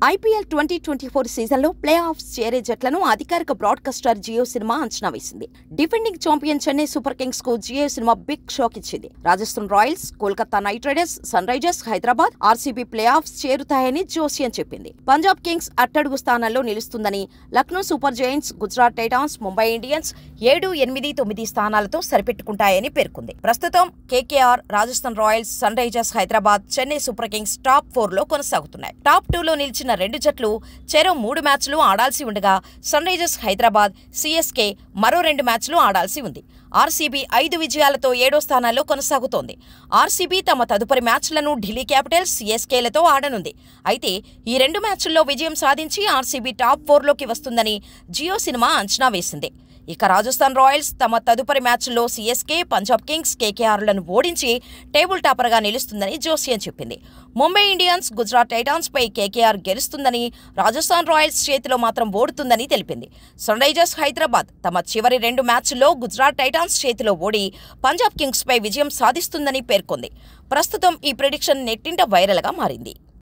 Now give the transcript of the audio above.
IPL 2024 సీజన్లో play offs చేరే జట్లను అధికారిక బ్రాడ్కాస్టర్ జియో సినిమా అంచనా వేసింది. Defending champion Chennai Super Kings కు జియో సినిమా బిగ్ షాక్ ఇచ్చింది. Rajasthan Royals, Kolkata Knight Riders, Sunrisers Hyderabad, RCB playoffs చేరుతాయని జోసియన్ చెప్పింది. పంజాబ్ కింగ్స్ అట్టడుగు స్థానాల్లో నిలుస్తుందని, Lucknow Super Giants, Gujarat Titans, Mumbai Indians 7, 8, 9 స్థానాలతో సరిపెట్టుకుంటాయని పేర్కొంది. ప్రస్తుతం KKR, Rajasthan Royals, Sunrisers Hyderabad, Chennai Super Kings top 4 లో కొనసాగుతున్నాయి. టాప్ 2 లో నిలిచిన 2 జట్లు చెరో 3 మ్యాచ్లు ఆడాల్సి ఉండగా, సన్ రైజర్స్ హైదరాబాద్, సిఎస్కే మరో 2 మ్యాచ్లు ఆడాల్సి ఉంది. ఆర్సీబీ 5 విజయాలతో 7వ స్థానాల్లో కొనసాగుతోంది. ఆర్సీబీ తమ తదుపరి మ్యాచ్లను ఢిల్లీ క్యాపిటల్స్, సిఎస్కేలతో ఆడనుంది. అయితే ఈ 2 మ్యాచ్ల్లో విజయం సాధించి ఆర్సీబీ టాప్ 4లోకి వస్తుందని జియో సినిమా అంచనా వేసింది. ఇక రాజస్థాన్ రాయల్స్ తమ తదుపరి మ్యాచ్ల్లో సిఎస్కే, పంజాబ్ కింగ్స్, కేకేఆర్లను ఓడించి టేబుల్ టాపర్గా నిలుస్తుందని జోసియన్ చెప్పింది. ముంబై ఇండియన్స్, గుజరాత్ టైటాన్స్ పై కేకేఆర్ గెలుస్తుందని, రాజస్థాన్ రాయల్స్ చేతిలో మాత్రం ఓడుతుందని తెలిపింది. సన్ రైజర్స్ హైదరాబాద్ తమ చివరి 2 మ్యాచ్ల్లో గుజరాత్ టైటాన్స్ చేతిలో ఓడి పంజాబ్ కింగ్స్ పై విజయం సాధిస్తుందని పేర్కొంది. ప్రస్తుతం ఈ ప్రెడిక్షన్ నెట్టింట వైరల్గా మారింది.